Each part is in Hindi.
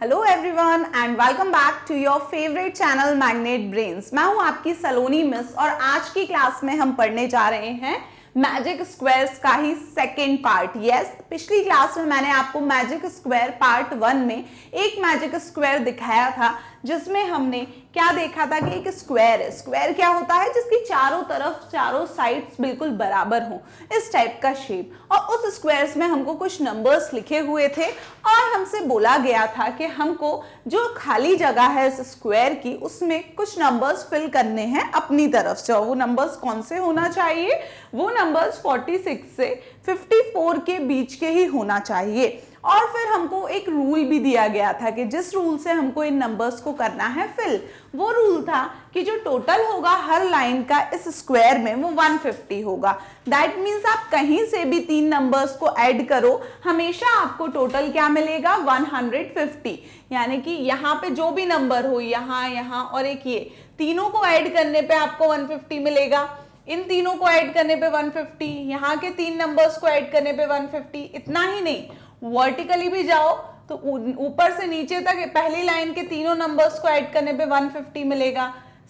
Hello everyone and welcome back to your favourite channel Magnet Brains. मैं हूं आपकी सलोनी मिस और आज की क्लास में हम पढ़ने जा रहे हैं मैजिक स्क्वायर्स का ही सेकेंड पार्ट। यस, पिछली क्लास में मैंने आपको मैजिक स्क्वायर पार्ट 1 में एक मैजिक स्क्वायर दिखाया था जिसमें हमने क्या देखा था कि एक स्क्वायर है। स्क्वायर क्या होता है? जिसकी चारों तरफ चारों साइड्स बिल्कुल बराबर हो, इस टाइप का शेप। और उस स्क्वायर्स में हमको कुछ नंबर्स लिखे हुए थे और हमसे बोला गया था कि हमको जो खाली जगह है इस स्क्वायर की उसमें कुछ नंबर्स फिल करने हैं अपनी तरफ से। और वो नंबर्स कौन से होना चाहिए? वो नंबर्स 46 से 54 के बीच के ही होना चाहिए। और फिर हमको एक रूल भी दिया गया था कि जिस रूल से हमको इन नंबर्स को करना है फिल, वो रूल था कि जो टोटल होगा हर लाइन का इस स्क्वायर में वो 150 होगा। दैट मीन्स आप कहीं से भी तीन नंबर्स को ऐड करो, हमेशा आपको टोटल क्या मिलेगा? 150। यानी कि यहाँ पे जो भी नंबर हो, यहाँ यहाँ और एक ये, तीनों को ऐड करने पे आपको 150 मिलेगा। इन तीनों को ऐड करने पे 150, यहाँ के तीन नंबर्स को ऐड करने पे 150। इतना ही नहीं, वर्टिकली भी जाओ तो ऊपर से नीचे तक पहली लाइन के तीनों नंबर्स को ऐड करने पे 150 मिलेगा,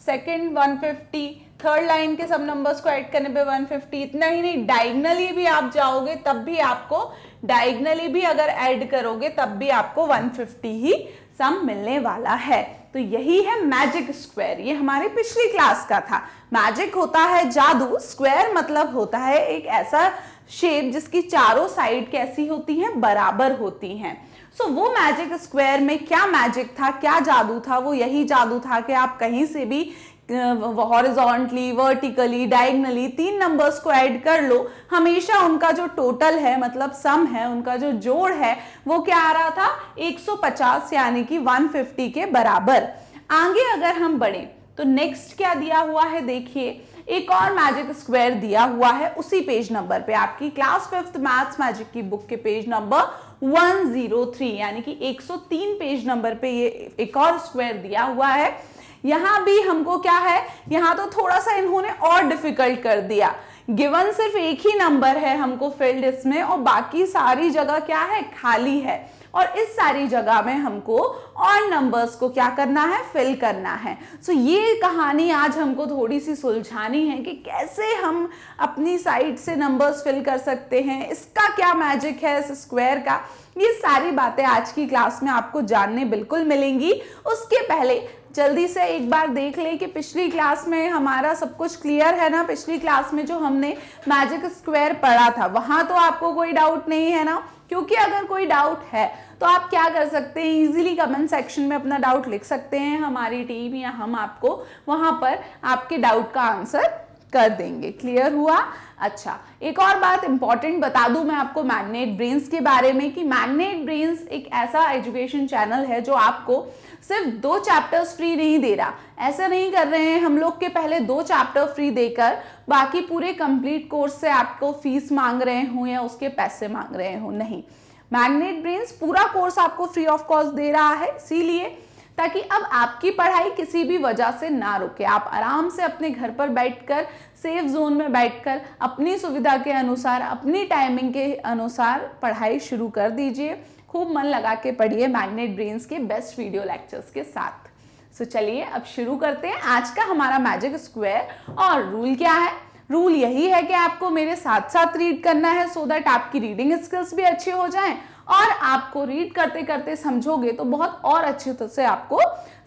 सेकंड 150, थर्ड लाइन के सब नंबर्स को ऐड करने पे 150। इतना ही नहीं, डायगनली भी आप जाओगे तब भी आपको, डायगनली भी अगर ऐड करोगे तब भी आपको 150 ही सम मिलने वाला है। तो यही है मैजिक स्क्वायर। ये हमारी पिछली क्लास का था। मैजिक होता है जादू, स्क्वायर मतलब होता है एक ऐसा शेप जिसकी चारों साइड कैसी होती हैं? बराबर होती हैं। सो वो मैजिक स्क्वायर में क्या मैजिक था, क्या जादू था? वो यही जादू था कि आप कहीं से भी हॉरिजॉन्टली, वर्टिकली, डायगनली तीन नंबर्स को ऐड कर लो, हमेशा उनका जो टोटल है मतलब सम है, उनका जो जोड़ है वो क्या आ रहा था? 150 यानी कि 150 के बराबर। आगे अगर हम बढ़े तो नेक्स्ट क्या दिया हुआ है देखिए, एक और मैजिक स्क्वायर दिया हुआ है उसी पेज नंबर पे, आपकी क्लास 5th मैथ्स मैजिक की बुक के पेज नंबर 103 यानी कि 103 पेज नंबर पे ये एक और स्क्वायर दिया हुआ है। यहां भी हमको क्या है, यहां तो थोड़ा सा इन्होंने और डिफिकल्ट कर दिया। गिवन सिर्फ एक ही नंबर है हमको फील्ड इसमें और बाकी सारी जगह क्या है? खाली है। और इस सारी जगह में हमको और नंबर्स को क्या करना है? फिल करना है। सो ये कहानी आज हमको थोड़ी सी सुलझानी है कि कैसे हम अपनी साइड से नंबर्स फिल कर सकते हैं, इसका क्या मैजिक है इस स्क्वायर का। ये सारी बातें आज की क्लास में आपको जानने बिल्कुल मिलेंगी। उसके पहले जल्दी से एक बार देख ले कि पिछली क्लास में हमारा सब कुछ क्लियर है ना। पिछली क्लास में जो हमने मैजिक स्क्वायर पढ़ा था वहां तो आपको कोई डाउट नहीं है ना? क्योंकि अगर कोई डाउट है तो आप क्या कर सकते हैं, इजीली कमेंट सेक्शन में अपना डाउट लिख सकते हैं। हमारी टीम या हम आपको वहां पर आपके डाउट का आंसर कर देंगे। क्लियर हुआ? अच्छा, एक और बात इंपॉर्टेंट बता दूं मैं आपको मैग्नेट ब्रेन्स के बारे में कि मैग्नेट ब्रेन्स एक ऐसा एजुकेशन चैनल है जो आपको सिर्फ 2 चैप्टर्स फ्री नहीं दे रहा। ऐसा नहीं कर रहे हैं हम लोग के पहले 2 चैप्टर फ्री देकर बाकी पूरे कंप्लीट कोर्स से आपको फीस मांग रहे हो या उसके पैसे मांग रहे हो। नहीं, मैग्नेट ब्रेन्स पूरा कोर्स आपको फ्री ऑफ कॉस्ट दे रहा है, इसीलिए ताकि अब आपकी पढ़ाई किसी भी वजह से ना रुके। आप आराम से अपने घर पर बैठकर, सेफ जोन में बैठकर अपनी सुविधा के अनुसार, अपनी टाइमिंग के अनुसार पढ़ाई शुरू कर दीजिए। खूब मन लगा के पढ़िए मैग्नेट ब्रेन्स के बेस्ट वीडियो लेक्चर्स के साथ। सो चलिए अब शुरू करते हैं आज का हमारा मैजिक स्क्वायर। और रूल क्या है? रूल यही है कि आपको मेरे साथ साथ रीड करना है सो दैट आपकी रीडिंग स्किल्स भी अच्छी हो जाएं और आपको रीड करते करते समझोगे तो बहुत और अच्छे तरह से आपको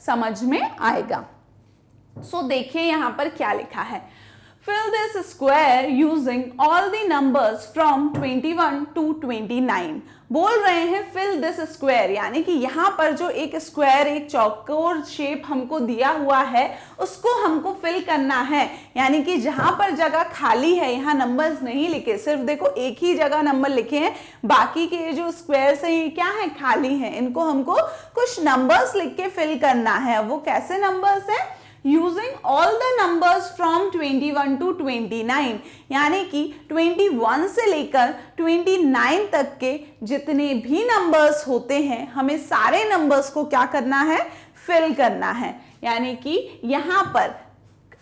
समझ में आएगा। सो देखिए यहाँ पर क्या लिखा है, fill this square using all the numbers from 21 to 29। बोल रहे हैं fill this square, यानी कि यहाँ पर जो एक स्क्वायर, एक चौकोर शेप हमको दिया हुआ है उसको हमको फिल करना है। यानी कि जहां पर जगह खाली है, यहाँ नंबर्स नहीं लिखे, सिर्फ देखो एक ही जगह नंबर लिखे हैं, बाकी के जो स्क्वायर्स हैं ये क्या है? खाली हैं। इनको हमको कुछ नंबर्स लिख के फिल करना है। वो कैसे नंबर्स हैं? Using all the numbers from 21 to 29, यानी कि 21 से लेकर 29 तक के जितने भी नंबर्स होते हैं हमें सारे नंबर्स को क्या करना है? फिल करना है। यानी कि यहाँ पर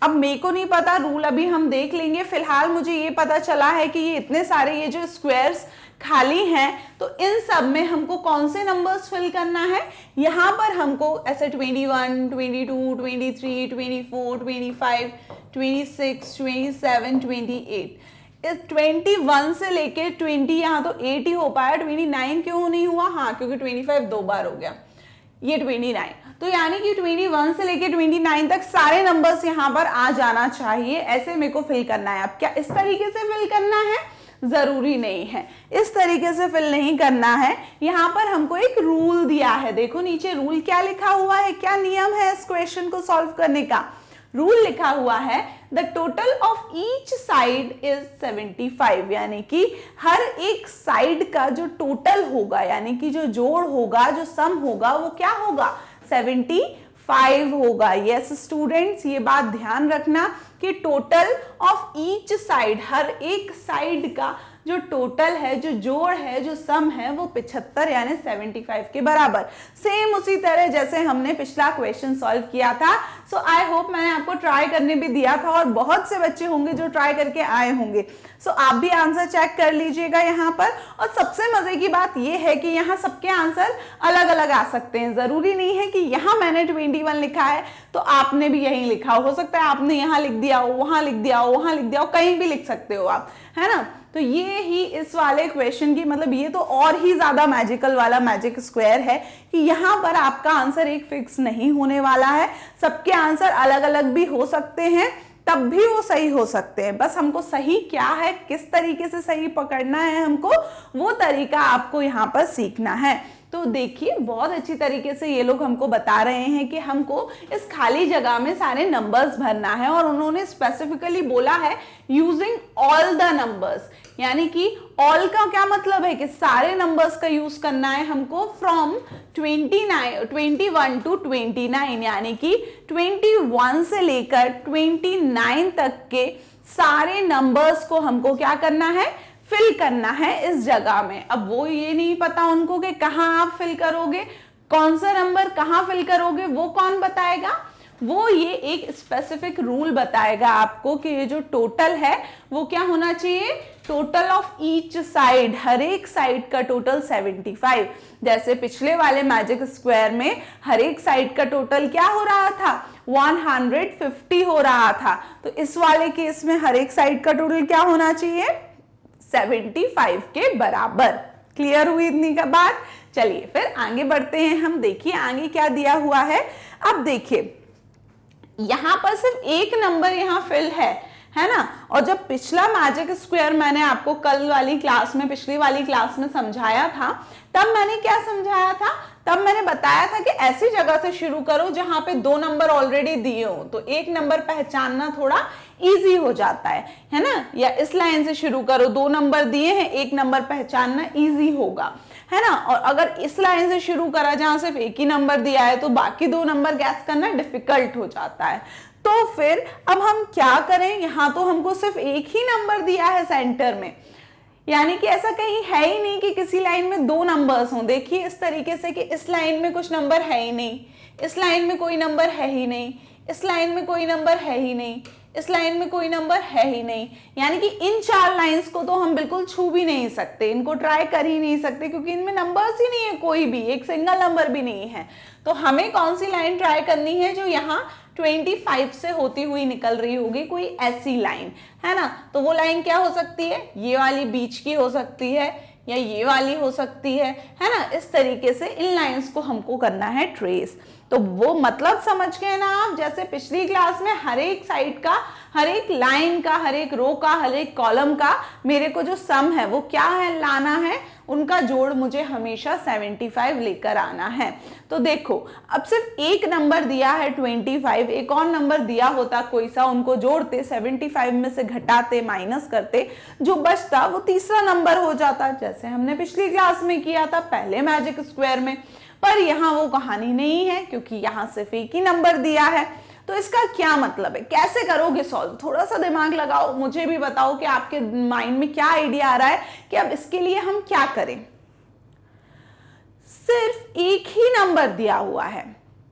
अब मेरे को नहीं पता, रूल अभी हम देख लेंगे। फिलहाल मुझे ये पता चला है कि ये इतने सारे ये जो स्क्वायर्स खाली हैं, तो इन सब में हमको कौन से नंबर्स फिल करना है, यहाँ पर हमको ऐसे 21, 22, 23, 24, 25, 26, 27, 28, इस 21 से लेके 20, यहाँ तो 8 ही हो पाया, 29 क्यों नहीं हुआ, हाँ क्योंकि 25 दो बार हो गया, ये 29, तो यानी कि 21 से लेके 29 तक सारे नंबर्स यहाँ पर आ जाना चाहिए, ऐसे मेरे को फिल करना है। अब क्या इस तरीके से फिल करना है, जरूरी नहीं है, इस तरीके से फिल नहीं करना है। यहाँ पर हमको एक रूल दिया है, देखो नीचे रूल क्या लिखा हुआ है, क्या नियम है इस क्वेश्चन को सॉल्व करने का। रूल लिखा हुआ है the total of each side is 75, यानी कि हर एक साइड का जो टोटल होगा, यानी कि जो जोड़ होगा, जो सम होगा, वो क्या होगा, 75 होगा। यस स्टूडेंट्स, ये बात ध्यान रखना कि टोटल ऑफ ईच साइड, हर एक साइड का जो टोटल है, जो जोड़ है, जो सम है, वो 75 यानी 75 के बराबर। सेम उसी तरह जैसे हमने पिछला क्वेश्चन सॉल्व किया था। सो आई होप मैंने आपको ट्राई करने भी दिया था और बहुत से बच्चे होंगे जो ट्राई करके आए होंगे। सो आप भी आंसर चेक कर लीजिएगा यहाँ पर। और सबसे मजे की बात ये है कि यहाँ सबके आंसर अलग अलग आ सकते हैं, जरूरी नहीं है कि यहाँ मैंने 21 लिखा है तो आपने भी यही लिखा हो सकता है आपने यहाँ लिख दिया हो, वहां लिख दिया हो, वहां लिख दिया हो, कहीं भी लिख सकते हो आप, है ना। तो ये ही इस वाले क्वेश्चन की मतलब ये तो और ही ज्यादा मैजिकल वाला मैजिक स्क्वायर है कि यहाँ पर आपका आंसर एक फिक्स नहीं होने वाला है, सबके आंसर अलग अलग भी हो सकते हैं, तब भी वो सही हो सकते हैं। बस हमको सही क्या है, किस तरीके से सही पकड़ना है, हमको वो तरीका आपको यहाँ पर सीखना है। तो देखिए बहुत अच्छी तरीके से ये लोग हमको बता रहे हैं कि हमको इस खाली जगह में सारे नंबर्स भरना है, और उन्होंने स्पेसिफिकली बोला है यूजिंग ऑल द नंबर्स, यानी कि ऑल का क्या मतलब है कि सारे नंबर्स का यूज करना है हमको फ्रॉम 21 टू 29, यानी कि 21 से लेकर 29 तक के सारे नंबर्स को हमको क्या करना है, फिल करना है इस जगह में। अब वो ये नहीं पता उनको कि कहां आप फिल करोगे, कौन सा नंबर कहां फिल करोगे, वो कौन बताएगा, वो ये एक स्पेसिफिक रूल बताएगा आपको कि ये जो टोटल है वो क्या होना चाहिए, टोटल ऑफ ईच साइड, हर एक साइड का टोटल 75। जैसे पिछले वाले मैजिक स्क्वायर में हर एक साइड का टोटल क्या हो रहा था, 150 हो रहा था, तो इस वाले केस में हर एक साइड का टोटल क्या होना चाहिए, 75 के बराबर। क्लियर हुई इतनी का बात। चलिए फिर आगे बढ़ते हैं हम, देखिए आगे क्या दिया हुआ है। अब देखिए यहां पर सिर्फ एक नंबर यहां फिल है ना। और जब पिछला मैजिक स्क्वायर मैंने आपको कल वाली क्लास में, पिछली वाली क्लास में समझाया था, तब मैंने क्या समझाया था, तब मैंने बताया था कि ऐसी जगह से शुरू करो जहां पे दो नंबर ऑलरेडी दिए हो, तो एक नंबर पहचानना थोड़ा इजी हो जाता है ना। या इस लाइन से शुरू करो, दो नंबर दिए हैं, एक नंबर पहचानना इजी होगा, है ना। और अगर इस लाइन से शुरू करा जहां सिर्फ एक ही नंबर दिया है तो बाकी दो नंबर गैस करना डिफिकल्ट हो जाता है। तो फिर अब हम क्या करें, यहां तो हमको सिर्फ एक ही नंबर दिया है सेंटर में, यानी कि ऐसा कहीं है ही नहीं कि किसी लाइन में दो नंबर्स हों। देखिए इस तरीके से कि इस लाइन में कुछ नंबर है ही नहीं, इस लाइन में कोई नंबर है ही नहीं, इस लाइन में कोई नंबर है ही नहीं, इस लाइन में कोई नंबर है ही नहीं, यानी कि इन चार लाइंस को तो हम बिल्कुल छू भी नहीं सकते, इनको ट्राई कर ही नहीं सकते, क्योंकि इनमें नंबर्स ही नहीं है, कोई भी एक सिंगल नंबर भी नहीं है। तो हमें कौन सी लाइन ट्राई करनी है, जो यहाँ 25 से होती हुई निकल रही होगी, कोई ऐसी लाइन, है ना। तो वो लाइन क्या हो सकती है, ये वाली बीच की हो सकती है, या ये वाली हो सकती है ना। इस तरीके से इन लाइंस को हमको करना है ट्रेस। तो वो मतलब समझ गए ना आप, जैसे पिछली क्लास में हर एक साइड का, हर एक लाइन का, हर एक रो का, हर एक कॉलम का मेरे को जो सम है वो क्या है, लाना है, उनका जोड़ मुझे हमेशा 75 लेकर आना है। तो देखो अब सिर्फ एक नंबर दिया है 25, एक और नंबर दिया होता कोई सा, उनको जोड़ते 75 में से घटाते, माइनस करते, जो बचता वो तीसरा नंबर हो जाता, जैसे हमने पिछली क्लास में किया था पहले मैजिक स्क्वायर में। पर यहाँ वो कहानी नहीं है, क्योंकि यहाँ सिर्फ एक ही नंबर दिया है। तो इसका क्या मतलब है, कैसे करोगे सॉल्व, थोड़ा सा दिमाग लगाओ, मुझे भी बताओ कि आपके माइंड में क्या आइडिया आ रहा है कि अब इसके लिए हम क्या करें। सिर्फ एक ही नंबर दिया हुआ है,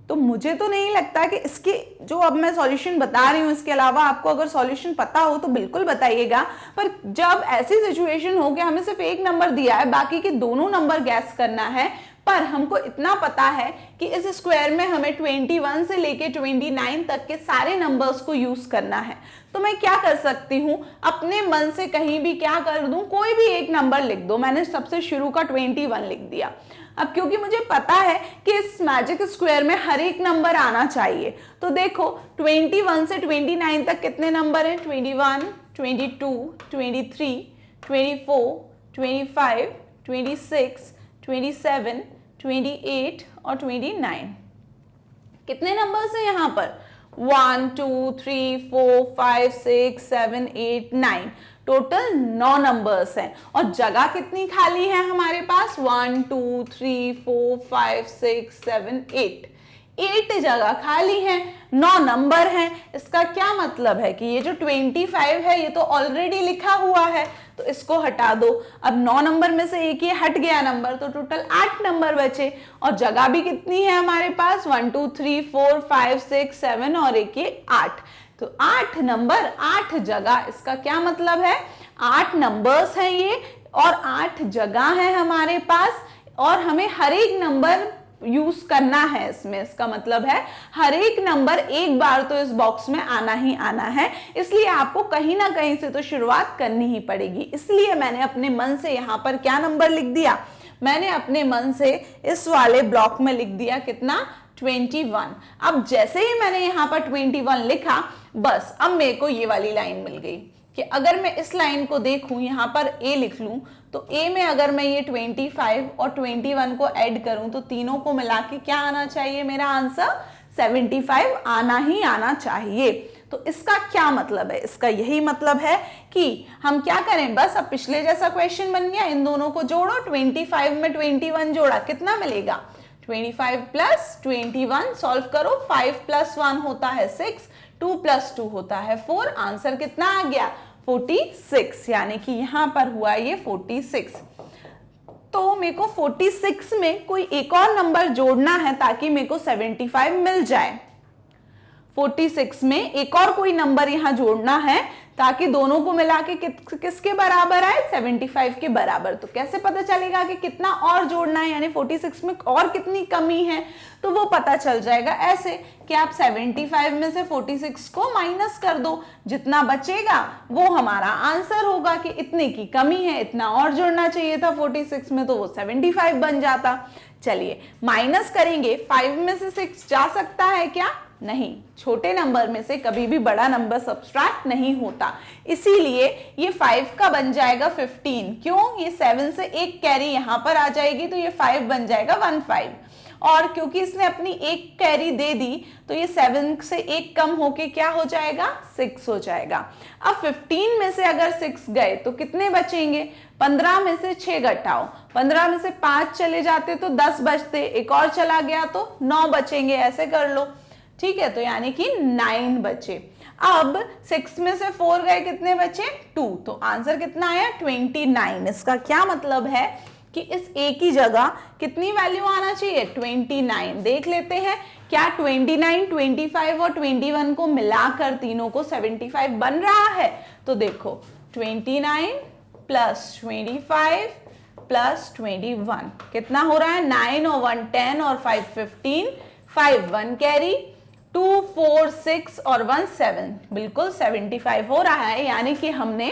तो मुझे तो नहीं लगता कि इसके जो अब मैं सॉल्यूशन बता रही हूँ इसके अलावा आपको अगर सॉल्यूशन पता हो तो बिल्कुल बताइएगा। पर जब ऐसी सिचुएशन हो कि हमें सिर्फ एक नंबर दिया है, बाकी के दोनों नंबर गैस करना है, पर हमको इतना पता है कि इस स्क्वायर में हमें 21 से लेके 29 तक के सारे नंबर्स को यूज करना है, तो मैं क्या कर सकती हूँ, अपने मन से कहीं भी क्या कर दूं, कोई भी एक नंबर लिख दो। मैंने सबसे शुरू का 21 लिख दिया। अब क्योंकि मुझे पता है कि इस मैजिक स्क्वायर में हर एक नंबर आना चाहिए, तो देखो 21 से 29 तक कितने नंबर हैं, 21, 22, 23, 24, 25, 26, 27, 28 और 29। कितने नंबर्स हैं यहाँ पर, 1 2 3 4 5 6 7 8 9, टोटल 9 नंबर्स हैं। और जगह कितनी खाली है हमारे पास, 1 2 3 4 5 6 7 8 जगह खाली है, 9 नंबर हैं। इसका क्या मतलब है कि ये जो 25 है ये तो ऑलरेडी लिखा हुआ है, तो इसको हटा दो। अब 9 नंबर में से एक ये हट गया नंबर, तो टोटल 8 नंबर बचे। और जगह भी कितनी है हमारे पास, 1 2 3 4 5 6 7 और एक ये 8, तो 8 नंबर 8 जगह। इसका क्या मतलब है, 8 नंबर्स हैं ये और 8 जगह है हमारे पास, और हमें हर एक नंबर यूज करना है इसमें। इसका मतलब है हर एक नंबर एक बार तो इस बॉक्स में आना ही आना है, इसलिए आपको कहीं ना कहीं से तो शुरुआत करनी ही पड़ेगी। इसलिए मैंने अपने मन से यहाँ पर क्या नंबर लिख दिया, मैंने अपने मन से इस वाले ब्लॉक में लिख दिया कितना, 21। अब जैसे ही मैंने यहाँ पर 21 लिखा, बस अब मेरे को ये वाली लाइन मिल गई कि अगर मैं इस लाइन को देखूं, यहाँ पर A लिख लूं, तो A में अगर मैं ये 25 और 21 को ऐड करूं तो तीनों को मिला के क्या आना चाहिए, मेरा आंसर 75 आना ही आना चाहिए। तो इसका क्या मतलब है, इसका यही मतलब है कि हम क्या करें, बस अब पिछले जैसा क्वेश्चन बन गया, इन दोनों को जोड़ो, 25 में 21 जोड़ा कितना मिलेगा, 25 प्लस 21, सॉल्व करो, 5 प्लस 1 होता है 6, 2 प्लस 2 होता है 4, आंसर कितना आ गया 46, यानी कि यहां पर हुआ ये 46। तो मेरे को 46 में कोई एक और नंबर जोड़ना है ताकि मेरे को 75 मिल जाए। 46 में एक और कोई नंबर यहां जोड़ना है ताकि दोनों को मिला के किसके बराबर आए, 75 के बराबर। तो कैसे पता चलेगा कि कितना और जोड़ना है, यानी 46 में और कितनी कमी है, तो वो पता चल जाएगा ऐसे कि आप 75 में से 46 को माइनस कर दो, जितना बचेगा वो हमारा आंसर होगा कि इतने की कमी है, इतना और जोड़ना चाहिए था 46 में, तो वो 75 बन जाता। चलिए माइनस करेंगे, 5 में से 6 जा सकता है क्या, नहीं, छोटे नंबर में से कभी भी बड़ा नंबर सब्सट्रैक्ट नहीं होता, इसीलिए ये 5 का बन जाएगा 15। क्यों, ये 7 से एक कैरी यहां पर आ जाएगी तो ये 5 बन जाएगा 15, और क्योंकि इसने अपनी एक कैरी दे दी तो ये 7 से एक कम होके क्या हो जाएगा, 6 हो जाएगा। अब 15 में से अगर 6 गए तो कितने बचेंगे, 15 में से 6 घटाओ, 15 में से 5 चले जाते तो 10 बचते, एक और चला गया तो 9 बचेंगे, ऐसे कर लो, ठीक है, तो यानी कि 9 बचे। अब 6 में से 4 गए, कितने बचे, 2, तो आंसर कितना आया 29। इसका क्या मतलब है कि इस A की जगह कितनी वैल्यू आना चाहिए, 29। देख लेते हैं क्या 29, 25 और 21 को मिलाकर तीनों को 75 बन रहा है। तो देखो 29 प्लस 25 प्लस 21 कितना हो रहा है, 9 और 1 10 और 5 15, 5 1 कैरी, 2 4 6 और 1 7, बिल्कुल 75 हो रहा है। यानी कि हमने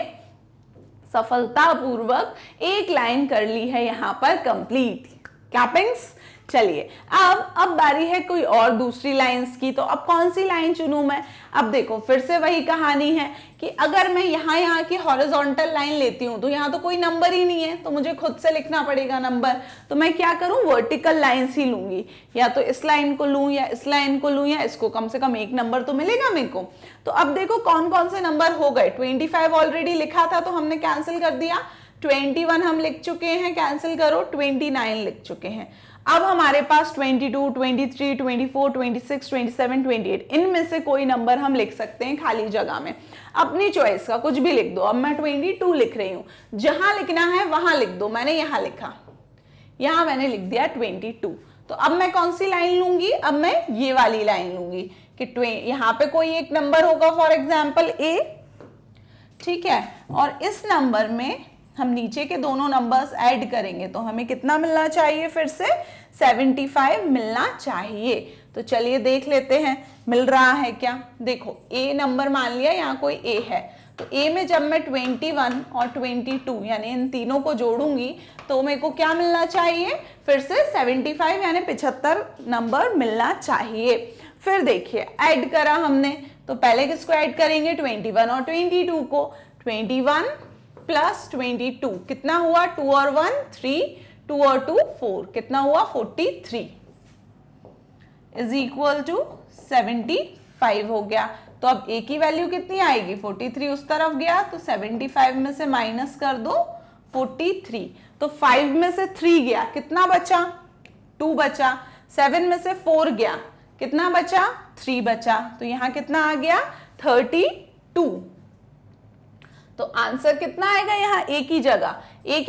सफलतापूर्वक एक लाइन कर ली है यहां पर कंप्लीट। क्लैपिंग्स। चलिए अब बारी है कोई और दूसरी लाइंस की, तो अब कौन सी लाइन चुनूं मैं। अब देखो फिर से वही कहानी है कि अगर मैं यहाँ की हॉरिजॉन्टल लाइन लेती हूँ तो यहाँ तो कोई नंबर ही नहीं है, तो मुझे खुद से लिखना पड़ेगा नंबर। तो मैं क्या करूँ, वर्टिकल लाइंस ही लूंगी, या तो इस लाइन को लूं या इस लाइन को लूं या इसको, कम से कम एक नंबर तो मिलेगा मेरे को। तो अब देखो कौन कौन से नंबर हो गए, 25 ऑलरेडी लिखा था तो हमने कैंसिल कर दिया, 21 हम लिख चुके हैं, कैंसिल करो, 29 लिख चुके हैं। अब हमारे पास 22, 23, 24, 26, 27, 28, इनमें से कोई नंबर हम लिख सकते हैं खाली जगह में, अपनी चॉइस का कुछ भी लिख दो। अब मैं 22 लिख रही हूं, जहां लिखना है वहां लिख दो। मैंने यहां लिखा, यहां मैंने लिख दिया 22, तो अब मैं कौन सी लाइन लूंगी, अब मैं ये वाली लाइन लूंगी कि यहाँ पे कोई एक नंबर होगा फॉर एग्जाम्पल a, ठीक है, और इस नंबर में हम नीचे के दोनों नंबर्स ऐड करेंगे तो हमें कितना मिलना चाहिए, फिर से 75 मिलना चाहिए। तो चलिए देख लेते हैं मिल रहा है क्या। देखो a नंबर मान लिया यहाँ कोई a है, तो a में जब मैं 21 और 22 यानी इन तीनों को जोड़ूंगी तो मेरे को क्या मिलना चाहिए, फिर से 75 यानी 75 नंबर मिलना चाहिए। फिर देखिए ऐड करा हमने, तो पहले किसको ऐड करेंगे, 21 और 22 को। 21 प्लस 22 कितना हुआ, 2 और 1 3, 2 और 2 4, कितना हुआ 43 इज इक्वल टू 75 हो गया। तो अब a की वैल्यू कितनी आएगी, 43 उस तरफ गया तो 75 में से माइनस कर दो 43, तो 5 में से 3 गया, कितना बचा 2 बचा, 7 में से 4 गया, कितना बचा 3 बचा, तो यहां कितना आ गया 32। तो आंसर कितना आएगा, यहाँ a की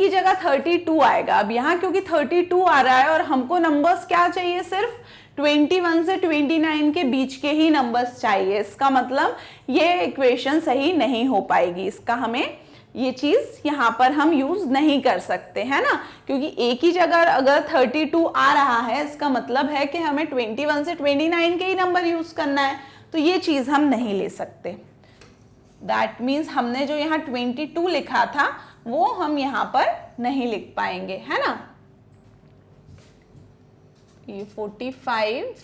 जगह 32 आएगा। अब यहाँ क्योंकि 32 आ रहा है और हमको नंबर्स क्या चाहिए, सिर्फ 21 से 29 के बीच के ही नंबर्स चाहिए, इसका मतलब ये इक्वेशन सही नहीं हो पाएगी, इसका हमें ये चीज यहाँ पर हम यूज नहीं कर सकते है ना, क्योंकि a की जगह अगर 32 आ रहा है इसका मतलब है कि हमें 21 से 29 के ही नंबर यूज करना है, तो ये चीज हम नहीं ले सकते। दैट मीन्स हमने जो यहाँ 22 लिखा था वो हम यहाँ पर नहीं लिख पाएंगे, है ना। ये 45,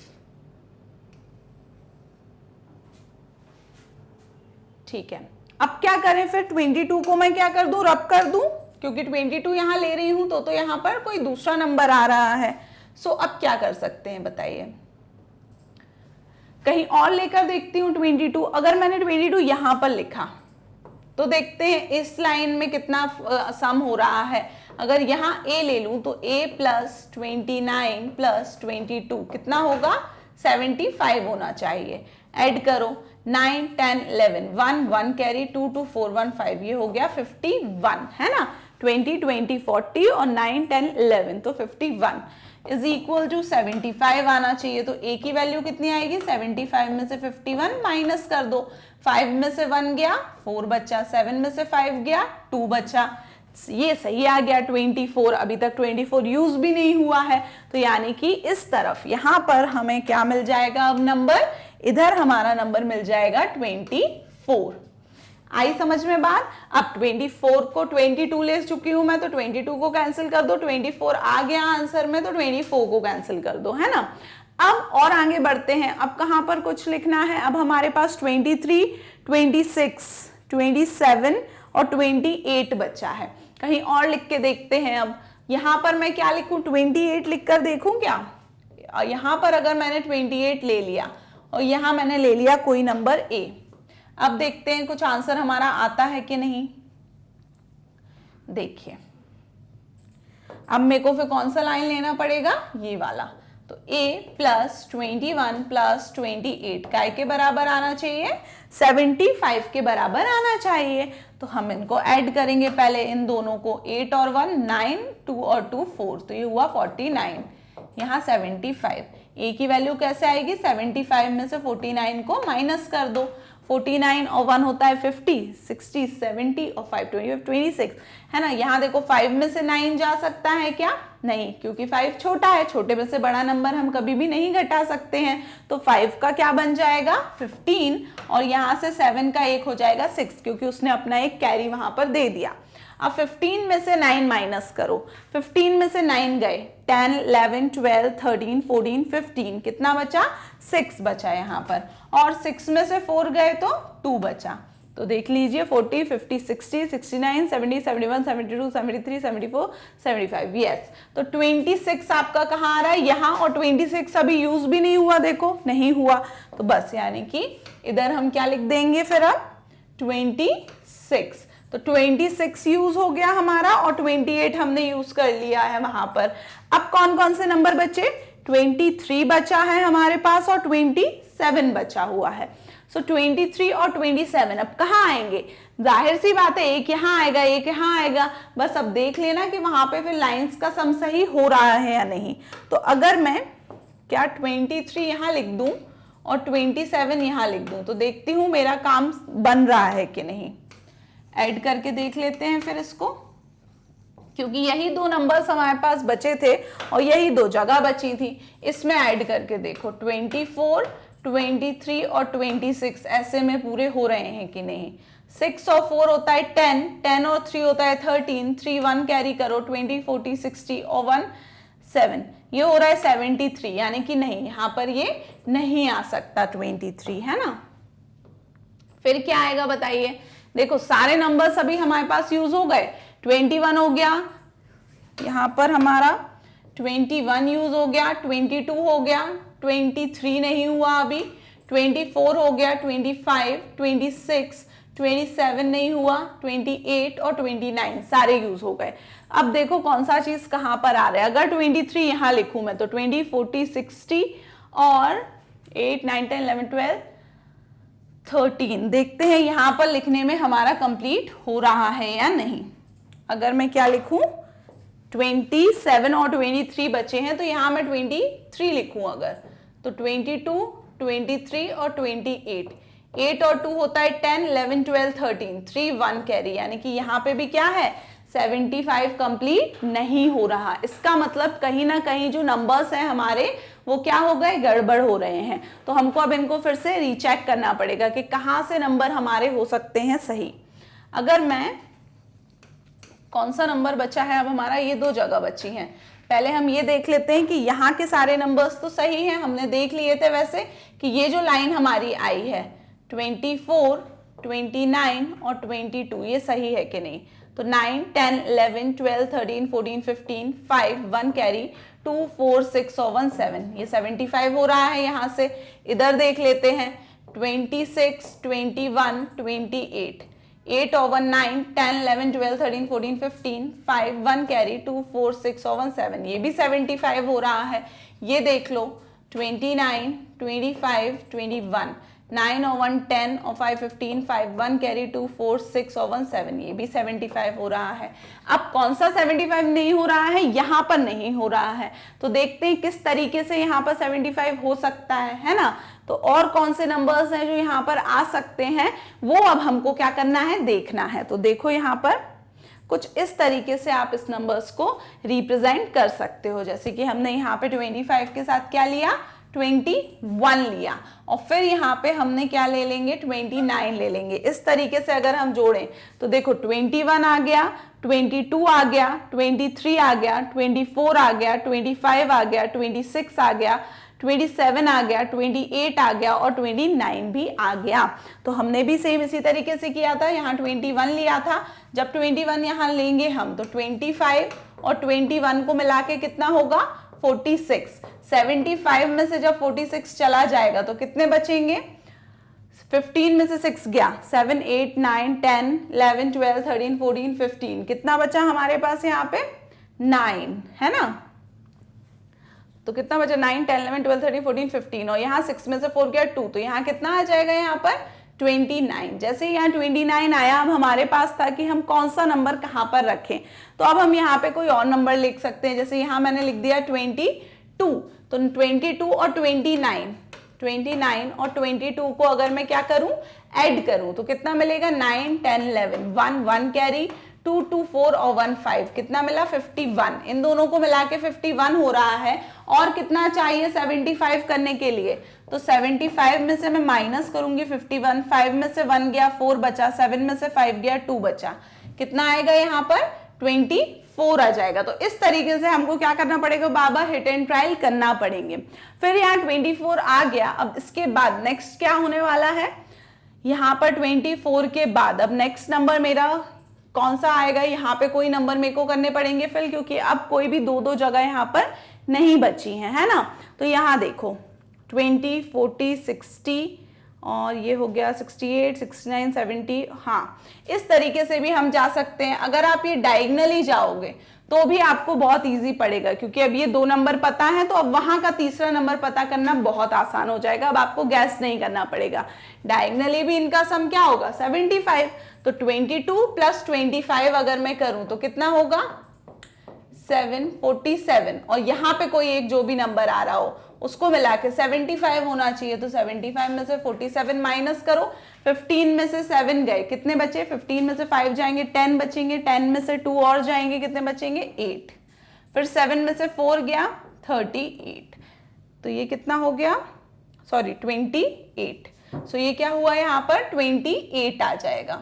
ठीक है। अब क्या करें फिर, 22 को मैं क्या कर दूं, रब कर दूं, क्योंकि 22 यहां ले रही हूं तो यहां पर कोई दूसरा नंबर आ रहा है। सो अब क्या कर सकते हैं बताइए, कहीं और लेकर देखती हूँ 22। अगर मैंने 22 यहां पर लिखा तो देखते हैं इस लाइन में कितना सम हो रहा है। अगर यहाँ a ले लूं तो a प्लस 29 प्लस 22 कितना होगा, 75 होना चाहिए। ऐड करो 9 10 11 1 1 कैरी 2 2 4 1 5, ये हो गया 51, है ना। 20 20 40 और 9 10 11 तो 51 इज इक्वल टू 75 आना चाहिए। तो a की वैल्यू कितनी आएगी, 75 में से 51 माइनस कर दो, 5 में से 1 गया 4 बचा, 7 में से 5 गया 2 बचा, ये सही आ गया 24। अभी तक 24 यूज भी नहीं हुआ है, तो यानी कि इस तरफ यहां पर हमें क्या मिल जाएगा, अब नंबर इधर हमारा नंबर मिल जाएगा 24। आई समझ में बात। अब 24 को 22 ले चुकी हूं मैं, तो 22 को कैंसिल कर दो, 24 आ गया आंसर में तो 24 को कैंसिल कर दो, है ना। अब और आगे बढ़ते हैं, अब कहां पर कुछ लिखना है, अब हमारे पास 23 26 27 और 28 बचा है, कहीं और लिख के देखते हैं। अब यहां पर मैं क्या लिखूं, 28 लिखकर देखूं क्या। यहां पर अगर मैंने 28 ले लिया और यहां मैंने ले लिया कोई नंबर a, अब देखते हैं कुछ आंसर हमारा आता है कि नहीं। देखिए अब मेरे को फिर कौन सा लाइन लेना पड़ेगा, ये वाला। तो a प्लस 21 प्लस 28 काय के बराबर आना चाहिए, 75 के बराबर आना चाहिए। तो हम इनको ऐड करेंगे पहले इन दोनों को, 8 और 1 9, 2 और 2 4, तो ये हुआ 49, यहाँ 75। a की वैल्यू कैसे आएगी, 75 में से 49 को माइनस कर दो, 49 और 1 होता है 50, 60 70 और 5 26, है ना। यहाँ देखो 5 में से 9 जा सकता है क्या, नहीं, क्योंकि 5 छोटा है, छोटे में से बड़ा नंबर हम कभी भी नहीं घटा सकते हैं। तो 5 का क्या बन जाएगा 15, और यहाँ से 7 का एक हो जाएगा 6, क्योंकि उसने अपना एक कैरी वहां पर दे दिया। अब 15 में से 9 माइनस करो, 15 में से 9 गए, 10 11 12 13 14 15, कितना बचा 6 बचा यहाँ पर, और 6 में से 4 गए तो 2 बचा। तो देख लीजिए 40 50 60 69 70 71 72 73 74 75, यस। तो 26 आपका कहाँ आ रहा है, यहाँ, और 26 अभी यूज भी नहीं हुआ, देखो नहीं हुआ, तो बस यानी कि इधर हम क्या लिख देंगे फिर अब 26। तो 26 यूज हो गया हमारा, और 28 हमने यूज कर लिया है वहां पर। अब कौन कौन से नंबर बचे, 23 बचा है हमारे पास और 27 बचा हुआ है। सो 23 और 27 अब कहाँ आएंगे, जाहिर सी बात है एक यहाँ आएगा एक यहाँ आएगा, बस अब देख लेना कि वहां पे फिर लाइंस का सम सही हो रहा है या नहीं। तो अगर मैं क्या 23 यहाँ लिख दूं और 27 यहाँ लिख दूं तो देखती हूं मेरा काम बन रहा है कि नहीं। ऐड करके देख लेते हैं फिर इसको, क्योंकि यही दो नंबर्स हमारे पास बचे थे और यही दो जगह बची थी। इसमें ऐड करके देखो 24, 23 और 26 ऐसे में पूरे हो रहे हैं कि नहीं। 6 और 4 होता है 10, 10 और 3 होता है 13, 3 1 कैरी करो 20, 40, 60 और 1 7, ये हो रहा है 73, यानी कि नहीं, यहाँ पर ये नहीं आ सकता 23, है ना। फिर क्या आएगा बताइए। देखो सारे नंबर्स अभी हमारे पास यूज हो गए। 21 हो गया, यहाँ पर हमारा 21 यूज हो गया, 22 हो गया, 23 नहीं हुआ अभी, 24 हो गया, 25, 26, 27 नहीं हुआ, 28 और 29 सारे यूज हो गए। अब देखो कौन सा चीज कहां पर आ रहा है। अगर 23 यहां लिखूं मैं तो 20, 40, 60 और 8, 9, 10, 11, 12, 13 देखते हैं यहां पर लिखने में हमारा कंप्लीट हो रहा है या नहीं। अगर मैं क्या लिखूं 27 और 23 बचे हैं तो यहां मैं 23 लिखूं अगर, तो 22, 23 और 28, 8 और 2 होता है 10, 11, 12, 13, 3 1 कैरी, यानी कि यहाँ पे भी क्या है 75 कंप्लीट नहीं हो रहा। इसका मतलब कहीं ना कहीं जो नंबर्स हैं हमारे वो क्या हो गए, गड़बड़ हो रहे हैं। तो हमको अब इनको फिर से रीचेक करना पड़ेगा कि कहाँ से नंबर हमारे हो सकते हैं सही। अगर मैं कौन सा नंबर बचा है अब हमारा, ये दो जगह बची हैं। पहले हम ये देख लेते हैं कि यहाँ के सारे नंबर्स तो सही हैं, हमने देख लिए थे वैसे कि ये जो लाइन हमारी आई है 24, 29 और 22 ये सही है कि नहीं। तो 9, 10, 11, 12, 13, 14, 15, 5 1 कैरी 2, 4, 6 और 1 7, ये 75 हो रहा है। यहाँ से इधर देख लेते हैं 26, 21, 28, 8 और 1 9, 10, 11, 12, 13, 14, 15, 5 1 कैरी 2, 4, 6 और 1 7, ये भी 75 हो रहा है। ये देख लो 29, 25, 21, 9 और 1 10 और 5 15, 5 1 कैरी 2, 4, 6 और 1 7, ये भी 75 हो रहा है। अब कौन सा 75 नहीं हो रहा है, यहाँ पर नहीं हो रहा है। तो देखते हैं किस तरीके से यहाँ पर 75 हो सकता है ना। तो और कौन से नंबर्स हैं जो यहाँ पर आ सकते हैं वो अब हमको क्या करना है, देखना है। तो देखो यहाँ पर कुछ इस तरीके से आप इस नंबर्स को रिप्रेजेंट कर सकते हो। जैसे कि हमने यहाँ पे 25 के साथ क्या लिया 21 लिया और फिर यहाँ पे हमने क्या ले लेंगे 29 ले लेंगे। इस तरीके से अगर हम जोड़ें तो देखो 21 आ गया, 22 आ गया, 23 आ गया, 24 आ गया, 25 आ गया, 26 आ गया, 27 आ गया, 28 आ गया और 29 भी आ गया। तो हमने भी सेम इसी तरीके से किया था, यहाँ 21 लिया था। जब 21 यहाँ लेंगे हम तो 25 और 21 को मिला के कितना होगा 46। 75 में से जब 46 चला जाएगा तो कितने बचेंगे, 15 में से 6 गया, 7 8 9 10 11 12 13 14 15, कितना बचा हमारे पास यहाँ पे 9, है ना। तो कितना बचा 9 10 11 12 13 14 15 और यहाँ 6 में से 4 गया 2, तो यहाँ कितना आ जाएगा यहाँ पर 29। जैसे यहाँ 29 आया, अब हमारे पास था कि हम कौन सा नंबर कहाँ पर रखें। तो अब हम यहाँ पे कोई और नंबर लिख सकते हैं। जैसे यहाँ मैंने लिख दिया 22, तो 22 और 29, 29 और 22 को अगर मैं क्या करूं ऐड करूं तो कितना मिलेगा 9 10 11, 1 1 कैरी 2 2 4 और 1 5, कितना मिला 51। इन दोनों को मिला के 51 हो रहा है। और कितना चाहिए 75 करने के लिए, तो 75 में से मैं माइनस करूंगी 51, 5 में से 1 गया 4 बचा, 7 में से 5 गया 2 बचा, कितना आएगा यहाँ पर 24 आ जाएगा। तो इस तरीके से हमको क्या करना पड़ेगा बाबा, हिट एंड ट्रायल करना पड़ेंगे। फिर यहाँ 24 आ गया। अब इसके बाद नेक्स्ट क्या होने वाला है, यहाँ पर 24 के बाद अब नेक्स्ट नंबर मेरा कौन सा आएगा, यहाँ पे कोई नंबर मेरे को करने पड़ेंगे फिल, क्योंकि अब कोई भी दो जगह यहाँ पर नहीं बची है ना। तो यहाँ देखो 20 40 60 और ये हो गया 68 69 70। हाँ, इस तरीके से भी हम जा सकते हैं। अगर आप ये डायगनली जाओगे तो भी आपको बहुत इजी पड़ेगा, क्योंकि अब ये 2 नंबर पता है तो अब वहां का तीसरा नंबर पता करना बहुत आसान हो जाएगा। अब आपको गैस नहीं करना पड़ेगा। डायगनली भी इनका सम क्या होगा 75, तो 22 प्लस 25 अगर मैं करूं तो कितना होगा 747, और यहां पे कोई एक जो भी नंबर आ रहा हो उसको मिला के 75 होना चाहिए। तो 75 में से 47 माइनस करो, 15 में से 7 गए, कितने बचे 15 में से 5 जाएंगे 10 बचेंगे, 10 में से 2 और जाएंगे, कितने बचेंगे 8, फिर 7 में से 4 गया 38, तो ये कितना हो गया सॉरी 28, सो ये क्या हुआ यहाँ पर 28 आ जाएगा।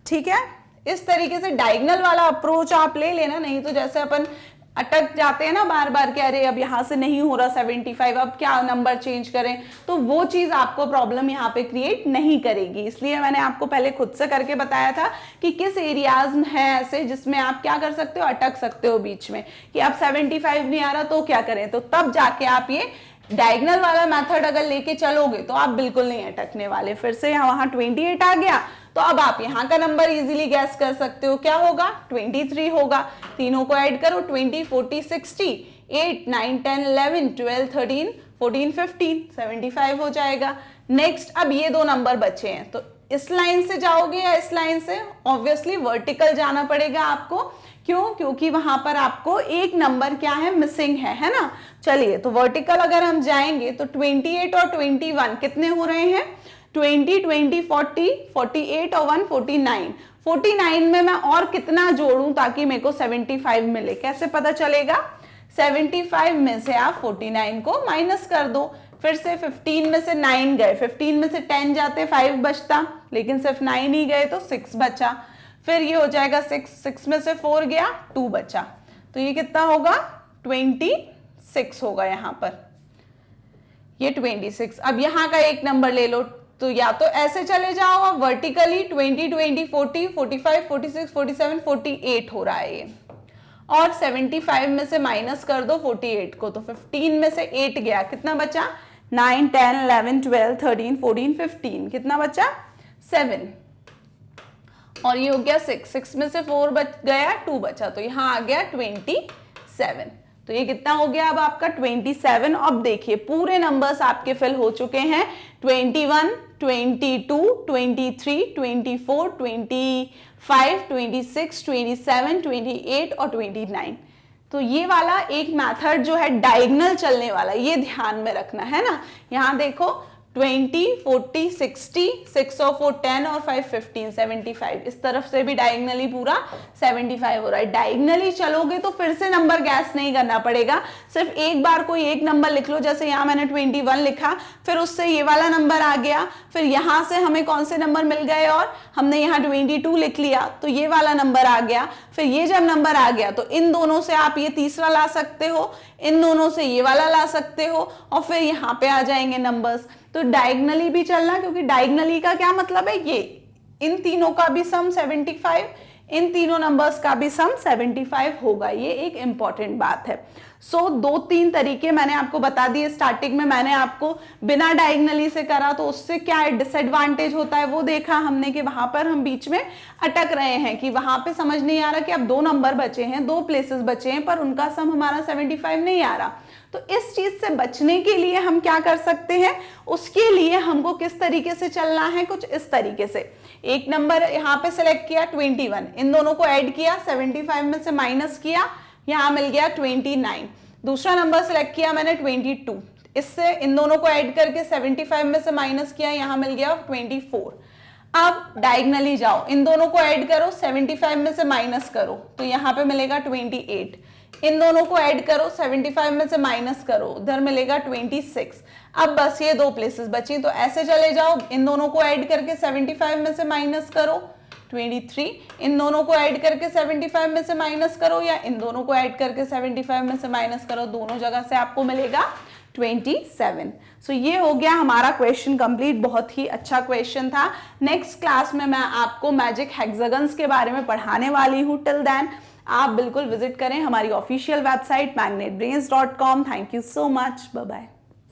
ठीक है, इस तरीके से डायगोनल वाला अप्रोच आप ले लेना, नहीं तो जैसे अपन अटक जाते हैं ना बार बार कि अरे अब यहां से नहीं हो रहा 75, अब क्या नंबर चेंज करें, तो वो चीज आपको प्रॉब्लम यहाँ पे क्रिएट नहीं करेगी। इसलिए मैंने आपको पहले खुद से करके बताया था कि किस एरियाज है ऐसे जिसमें आप क्या कर सकते हो, अटक सकते हो बीच में, कि आप 75 नहीं आ रहा तो क्या करें, तो तब जाके आप ये डायगोनल वाला मेथड अगर लेके चलोगे तो आप बिल्कुल नहीं अटकने वाले। फिर से वहां 28 आ गया तो अब आप यहाँ का नंबर इजीली गैस कर सकते हो, क्या होगा 23 होगा। तीनों को ऐड करो 20, 40, 60, 8, 9, 10, 11, 12, 13, 14, 15, 75 हो जाएगा। नेक्स्ट अब ये 2 नंबर बचे हैं, तो इस लाइन से जाओगे या इस लाइन से, ऑब्वियसली वर्टिकल जाना पड़ेगा आपको। क्यों? क्योंकि वहां पर आपको एक नंबर क्या है मिसिंग है ना। चलिए, तो वर्टिकल अगर हम जाएंगे तो 28 और 21 कितने हो रहे हैं 20, 20, 40, 48 और 1 49, 49 में मैं और कितना जोड़ूं ताकि मेरे को 75 मिले, कैसे पता चलेगा 75 में से आप 49 को माइनस कर दो, फिर से 15 में से 9 गए, 15 में से 10 जाते 5 बचता, लेकिन सिर्फ 9 ही गए तो 6 बचा, फिर ये हो जाएगा 6 में से 4 गया 2 बचा, तो ये कितना होगा 26 होगा यहाँ पर, ये 26। अब यहाँ का एक नंबर ले लो, तो या तो ऐसे चले जाओ अब वर्टिकली 20, 20, 40, 45, 46, 47, 48 हो रहा है ये, और 75 में से माइनस कर दो 48 को, तो 15 में से 8 गया, कितना बचा 9, 10, 11, 12, 13, 14, 15, कितना बचा 7, और ये हो गया 6 में से 4 बच गया 2 बचा, तो यहाँ आ गया 27, तो ये कितना हो गया अब आपका 27। अब देखिए पूरे नंबर्स आपके फिल हो चुके हैं 21, 22, 23, 24, 25, 26, 27, 28 और 29। तो ये वाला एक मेथड जो है डायगोनल चलने वाला, ये ध्यान में रखना है ना। यहाँ देखो 20, 40, 60, 6 और 4 10 और 5 15, 75, इस तरफ से भी डायगोनली पूरा 75 हो रहा है। डायगोनली चलोगे तो फिर से नंबर गैस नहीं करना पड़ेगा, सिर्फ एक बार कोई एक नंबर लिख लो, जैसे यहाँ मैंने 21 लिखा, फिर उससे ये वाला नंबर आ गया, फिर यहाँ से हमें कौन से नंबर मिल गए, और हमने यहाँ 22 लिख लिया तो ये वाला नंबर आ गया, फिर ये जब नंबर आ गया तो इन दोनों से आप ये तीसरा ला सकते हो, इन दोनों से ये वाला ला सकते हो, और फिर यहाँ पे आ जाएंगे नंबर्स। तो डायगोनली भी चलना, क्योंकि डायगोनली का क्या मतलब है, ये इन तीनों का भी सम 75, इन तीनों नंबर्स का भी सम 75 होगा, ये एक इंपॉर्टेंट बात है। सो 2-3 तरीके मैंने आपको बता दिए। स्टार्टिंग में मैंने आपको बिना डायगोनली से करा तो उससे क्या डिसएडवांटेज होता है वो देखा हमने, कि वहां पर हम बीच में अटक रहे हैं, कि वहां पे समझ नहीं आ रहा कि अब 2 नंबर बचे हैं, 2 प्लेसेस बचे हैं, पर उनका सम हमारा 75 नहीं आ रहा। तो इस चीज से बचने के लिए हम क्या कर सकते हैं, उसके लिए हमको किस तरीके से चलना है, कुछ इस तरीके से। एक नंबर यहाँ पे सिलेक्ट किया 21, इन दोनों को ऐड किया, 75 में से माइनस किया, यहाँ मिल गया 29। दूसरा नंबर सिलेक्ट किया मैंने 22, इससे इन दोनों को ऐड करके 75 में से माइनस किया, यहाँ मिल गया 24। अब डायगोनली जाओ, इन दोनों को ऐड करो, 75 में से माइनस करो, तो यहाँ पे मिलेगा 28। इन दोनों को ऐड करो, 75 में से माइनस करो, उधर मिलेगा 26। अब बस ये 2 प्लेसेस बची, तो ऐसे चले जाओ, इन दोनों को ऐड करके 75 में से माइनस करो 23, इन दोनों को ऐड करके 75 में से माइनस करो, या इन दोनों को ऐड करके 75 में से माइनस करो, दोनों जगह से आपको मिलेगा 27। सो ये हो गया हमारा क्वेश्चन कंप्लीट। बहुत ही अच्छा क्वेश्चन था। नेक्स्ट क्लास में मैं आपको मैजिक हेक्सागन्स के बारे में पढ़ाने वाली हूँ। टिल देन आप बिल्कुल विजिट करें हमारी official website magnetbrains.com। Thank you so much, bye bye.